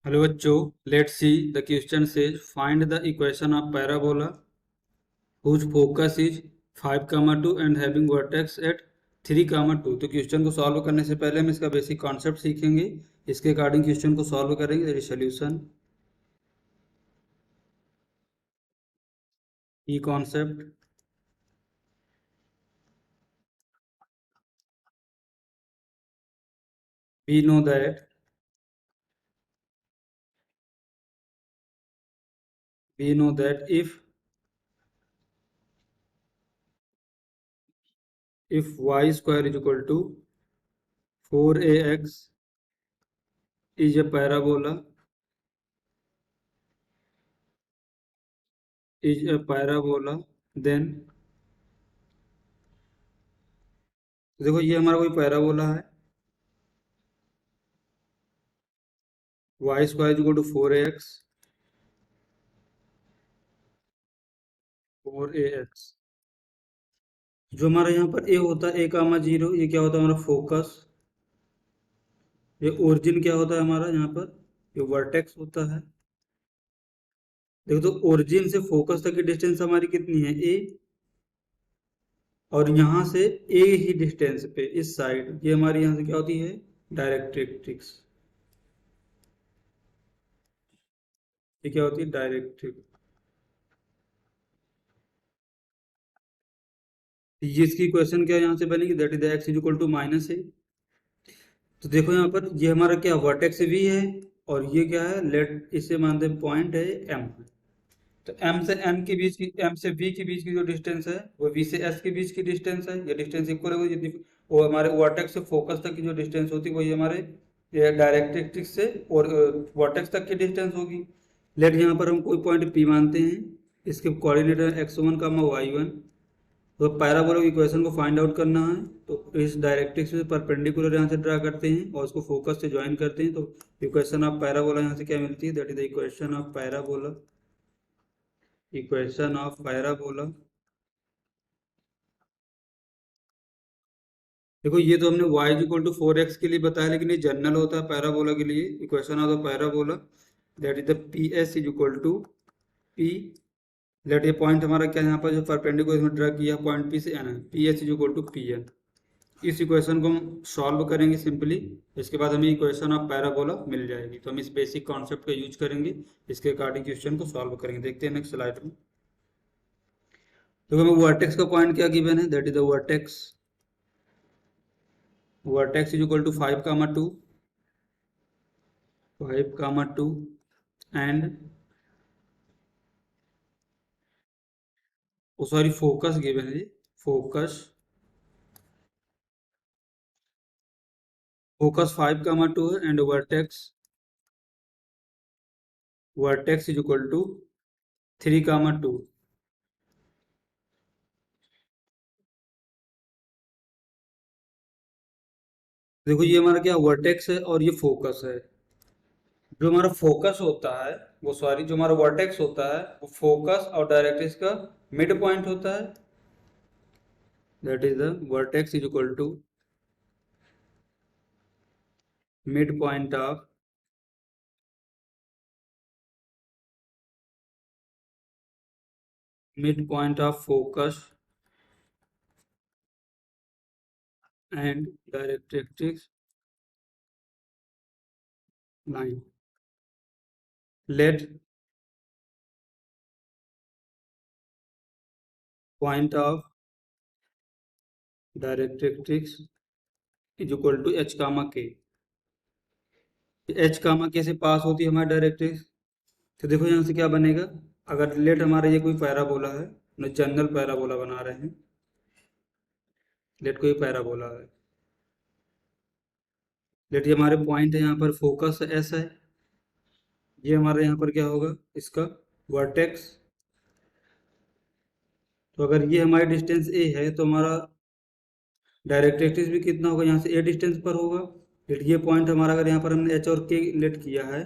Hello बच्चों, let's see the question says find the equation of parabola whose focus is 5,2 and having vertex at 3,2। तो question को solve करने से पहले हम इसका बेसिक कॉन्सेप्ट सीखेंगे। इसके अकॉर्डिंग क्वेश्चन को सॉल्व करेंगे। सोल्यूशन की concept we know that if y square is equal to 4ax is a parabola then देखो ये हमारा कोई पैराबोला है। y square is equal to 4ax। जो हमारा यहाँ पर ए होता है a,0, ये क्या होता है हमारा फोकस। ये ओरिजिन क्या होता है हमारा यहाँ पर, ये वर्टेक्स होता है। देखो तो ओरिजिन से फोकस तक की डिस्टेंस हमारी कितनी है ए, और यहाँ से ए ही डिस्टेंस पे इस साइड ये हमारी यहाँ से क्या होती है डायरेक्ट्रिक्स। ये क्या होती है डायरेक्ट्रिक्स। ये इसकी इक्वेशन क्या यहाँ से बनेगी, that is the x is equal to minus a. तो देखो यहाँ पर ये हमारा क्या वर्टेक्स वी है, और ये क्या है लेट इसे मानते हैं पॉइंट है एम। तो m से n के बीच की, m से v के बीच की जो डिस्टेंस है वो v से s के बीच की डिस्टेंस है। ये डिस्टेंस इक्वल है जितनी वो हमारे वर्टेक्स से फोकस तक की जो डिस्टेंस होती है वही हमारे डायरेक्ट्रिक्स से और वर्टेक्स तक की डिस्टेंस होगी। लेट यहाँ पर हम कोई पॉइंट p मानते हैं, इसके कोऑर्डिनेट है x1 का y1। तो पैराबोला की इक्वेशन को फाइंड आउट करना है, तो इस डायरेक्ट्रिक्स से परपेंडिकुलर यहाँ से ड्रा करते हैं और उसको फोकस से ज्वाइन करते हैं। तो इक्वेशन ऑफ पैराबोला यहाँ से क्या मिलती है, that is the equation of parabola. Equation of parabola, देखो ये तो हमने y इक्वल टू 4x के लिए बताया, लेकिन ये जनरल होता है पैराबोला के लिए। Equation of the parabola that is the P S is equal to P, let ये पॉइंट हमारा क्या है यहाँ पर जो परपेंडिकुलर में ड्रा किया पॉइंट पी से एन है, P S is equal to P N. इस इक्वेशन को हम सॉल्व करेंगे सिंपली। इसके बाद हमें इक्वेशन ऑफ पैराबोला मिल जाएगी। तो हम इस बेसिक कॉन्सेप्ट का यूज करेंगे, इसके अकॉर्डिंग क्वेश्चन को सॉल्व करेंगे। देखते हैं नेक्स्ट स्लाइड में। तो हमें वर्टेक्स का पॉइंट क्या गिवन है, that is the vertex is equal to 5,2 and sorry focus given है, फोकस 5,2 है and vertex is equal to 3,2। देखो ये हमारा क्या वर्टेक्स है और ये फोकस है। जो हमारा फोकस होता है वो सॉरी जो हमारा वर्टेक्स होता है वो फोकस और डायरेक्ट्रिक्स का मिड पॉइंट होता है। That is the vertex is equal to mid point of focus and directrix line. Let point of directrix is equal to h comma k. H comma के से पास होती है हमारी डायरेक्ट्रिक्स। तो देखो यहाँ से क्या बनेगा, अगर लेट हमारा ये कोई पैराबोला है, हम जनरल पैराबोला बना रहे हैं। लेट कोई पैराबोला है, लेट ये हमारे पॉइंट है यहाँ पर फोकस एस है। ये हमारे यहाँ पर क्या होगा इसका वर्टेक्स। तो अगर ये हमारी डिस्टेंस ए है तो हमारा डायरेक्ट्रिक्स भी कितना होगा, यहाँ से ए डिस्टेंस पर होगा। लेट ये पॉइंट हमारा अगर यहाँ पर हमने एच और के लेट किया है,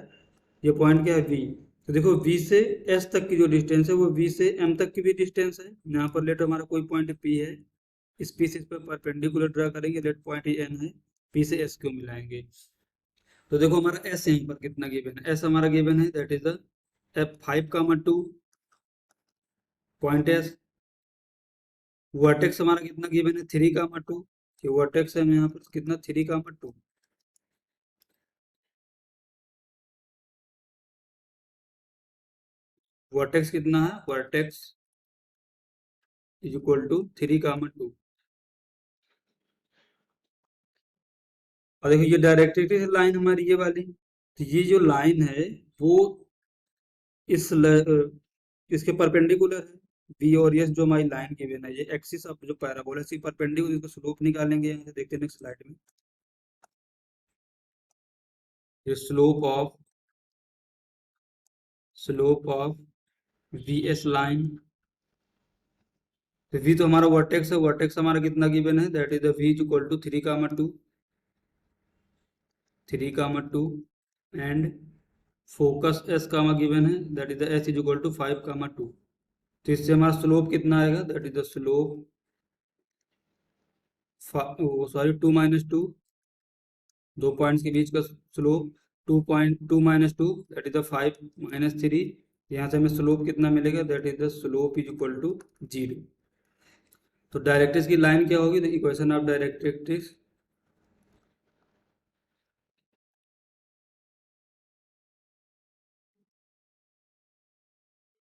ये पॉइंट क्या है वी। तो देखो वी से एस तक की जो डिस्टेंस है वो वी से एम तक की भी डिस्टेंस है। यहाँ पर लेट हमारा कोई पॉइंट पी है, इस पी से इस पर परपेंडिकुलर ड्रा करेंगे, लेट पॉइंट एन है, पी से एस को मिलाएंगे। तो देखो हमारा एस यहीं पर कितना गिवन है, एस हमारा गिवन है that is the F5, 2 point S. Vertex हमारा कितना गिवन है 3, 2, कि वर्टेक्स है यहाँ पर कितना 3, 2। वर्टेक्स कितना है, वर्टेक्स इज इक्वल टू 3, 2। और देखो ये डायरेक्ट्रिक्स लाइन हमारी ये वाली, तो ये जो लाइन है वो इसके परपेंडिकुलर है। बी और एस जो हमारी लाइन गिवन है, ये एक्सिस ऑफ जो पैराबोला इसकी परपेंडिकुलर, इसको स्लोप निकालेंगे यहाँ से, देखते हैं नेक्स्ट स्लाइड में। ये slope of v s line, तो वी तो हमारा वर्टेक्स है, वर्टेक्स हमारा कितना गिवन है that is the v is equal to 3, 2 and focus s comma given है that is the s is equal to 5, 2। तो इससे हमारा स्लोप कितना आएगा that is the slope, sorry 2 - 2, 2 points के बीच का स्लोप 2.2 - 2 दैट इज द 5 - 3। यहाँ से हमें स्लोप कितना मिलेगा that is the slope is equal to 0। तो डायरेक्ट्रिक्स की लाइन क्या होगी, the equation of directrix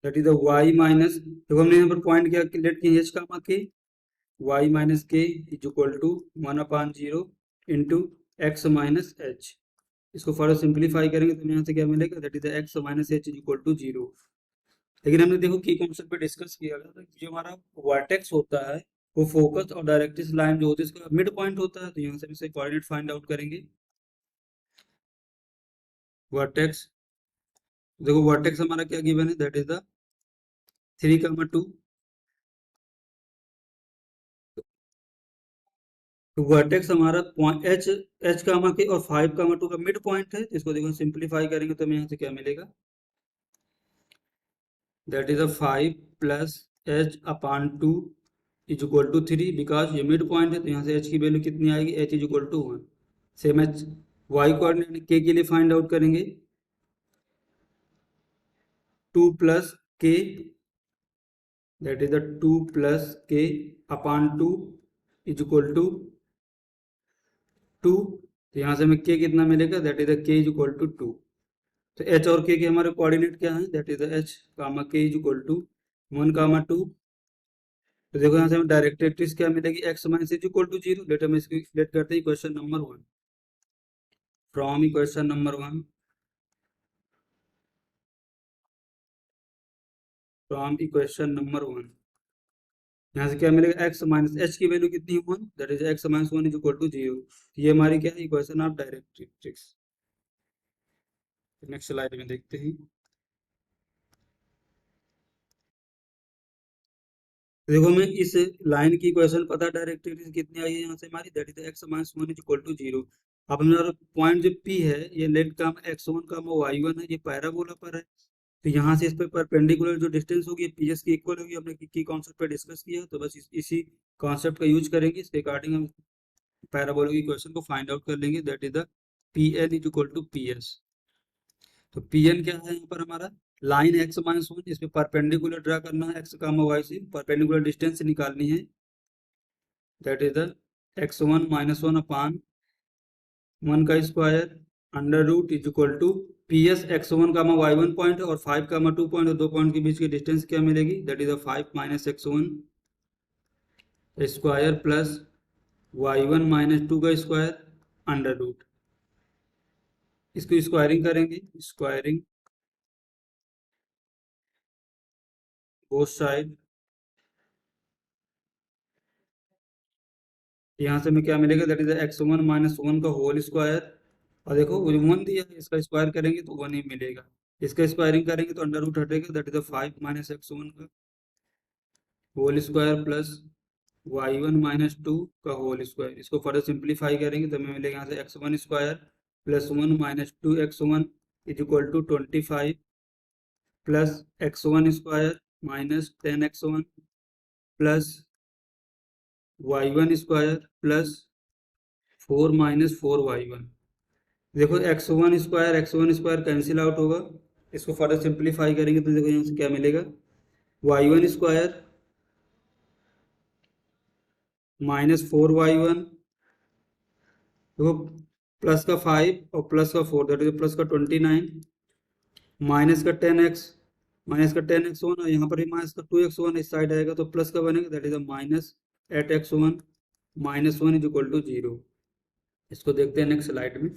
that is the y minus, देखो हमने यहाँ पर पॉइंट क्या लेट किया एच का K, y minus K is equal to 1/0 into x minus H. इसको फर्दर सिंप्लीफाई करेंगे तो यहाँ से क्या मिलेगा that is the x minus H is equal to 0। लेकिन हमने देखो की कॉन्सेप्ट पे डिस्कस किया था, जो हमारा वर्टेक्स होता है वो फोकस और डायरेक्ट्रिक्स लाइन जो होती है इसका मिड पॉइंट होता है, तो यहाँ से हम इसे कोऑर्डिनेट फाइंड आउट करेंगे। वर्टेक्स, देखो वर्टेक्स हमारा क्या गिवन है दैट इज द 3, 2। तो वर्टेक्स हमारा पॉइंट एच कामा के और 5, 2 का मिड पॉइंट है, इसको देखो सिंप्लीफाई करेंगे तो हमें यहाँ से क्या मिलेगा that is a 5 plus H/2 is equal to 3, because ये मिड पॉइंट है तो यहाँ से H की वैल्यू कितनी आएगी, H is equal to 1। Same H y coordinate के लिए फाइंड आउट करेंगे 2 plus K that is the 2 plus K/2 is equal to 2। तो यहाँ से हमें K कितना मिलेगा that is the K is equal to 2। तो H और K के हमारे कोऑर्डिनेट क्या है that is the H comma K is equal to 1, 2। तो देखो यहाँ से हमें डायरेक्ट्रिक्स क्या मिलेगी x minus is equal to 0। Let हम इसको लेट करते हैं question number 1, from equation number 1, from equation number 1 यहाँ से क्या मिलेगा एक्स माइनस एच की वैल्यू कितनी है 1, that is x minus 1 is equal to 0। ये हमारी क्या है equation of directrix. Next slide में देखते हैं। देखो हमें इस लाइन की इक्वेशन पता डायरेक्ट्रिक्स कितनी आई है यहाँ से हमारी that is x minus 1 is equal to 0। अब हमारा पॉइंट जो P है ये लेट का x1 का y1 है, ये पैराबोला पर है, तो यहाँ से इस पे परपेंडिकुलर जो डिस्टेंस होगी पी एस की इक्वल होगी। हमने की कॉन्सेप्ट पे डिस्कस किया, तो बस इसी कॉन्सेप्ट का यूज करेंगे, इसके अकॉर्डिंग हम पैराबोला की इक्वेशन को फाइंड आउट कर लेंगे that is the P N is equal to P S. तो पी एन क्या है यहाँ पर हमारा लाइन एक्स माइनस 1, इस पे परपेंडिकुलर ड्रा करना है, एक्स कामा वाई से परपेंडिकुलर डिस्टेंस निकालनी है that is the x1 - 1 upon 1 का square under root is equal to P S x1 comma y1 point और 5, 2 पॉइंट, और 2 पॉइंट के बीच की डिस्टेंस क्या मिलेगी that is 5 - x1 square plus y1 - 2 का स्क्वायर अंडर रूट। इसको स्क्वायरिंग करेंगे, स्क्वायरिंग बोथ साइड, यहाँ से हमें क्या मिलेगा दैट इज x1 - 1 का होल स्क्वायर, और देखो वो 1 दिया है, इसका स्क्वायर करेंगे तो 1 ही मिलेगा, इसका स्क्वायरिंग करेंगे तो अंडर रूट हटेगा दैट इज 5 - x1 का होल स्क्वायर प्लस y1 - 2 का होल स्क्वायर। इसको फर्दर सिंप्लीफाई करेंगे तो हमें मिलेगा यहाँ से x1 square plus 1 - 2x1 is equal to 25 plus x1 square minus 10x1 plus y1 square plus 4 - 4y1 देखो x one square cancel out होगा, इसको फर्दर सिंप्लीफाई करेंगे तो देखो यहाँ से क्या मिलेगा, y1 स्क्वायर -4y1, देखो प्लस का 5 और प्लस का 4 दैट इज प्लस का 29, माइनस का 10x, माइनस का 10x1 और यहाँ पर भी माइनस का 2x1 इस साइड आएगा तो प्लस का बनेगा that is -8x1 -1 is equal to 0। इसको देखते हैं नेक्स्ट स्लाइड में।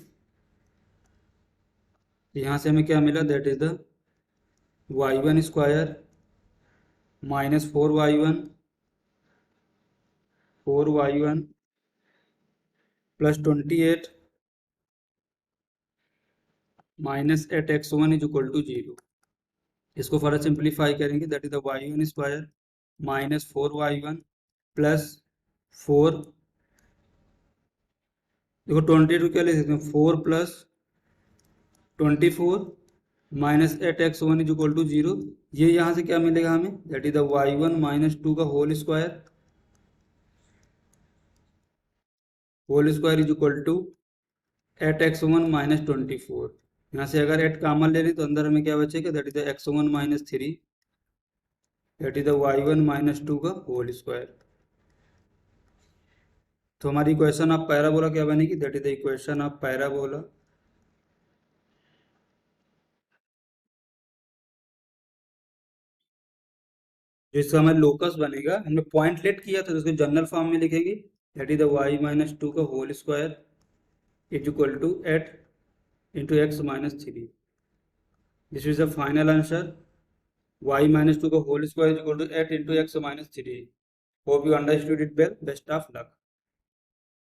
यहाँ से हमें क्या मिला, that is the y1 square -4y1 plus 28 -8x1 is equal to 0। इसको फर्दर सिंप्लीफाई करेंगे that is the y1 square -4y1 plus 4, देखो 28 को क्या ले सकते हैं, 4 plus 24 -8x1 is equal to 0। ये यहाँ से क्या मिलेगा हमें, दैट इज द y1 -2 का whole square is equal to 8x1 -24। यहाँ से अगर 8 कॉमन ले लें तो अंदर हमें क्या बचेगा, that is the x1 -3 that is the y1 -2 का होल स्क्वायर। तो हमारी इक्वेशन ऑफ पैराबोला क्या बनेगी, that is the equation of parabola जिसका हमें लोकस बनेगा, हमने पॉइंट लेट किया था तो उसको जनरल फॉर्म में लिखेंगे दैट इज द y-2 का whole square is equal to 8 into x -3। This is the final answer, y-2 का whole square is equal to 8 into x -3। Hope you understood it well, best of luck.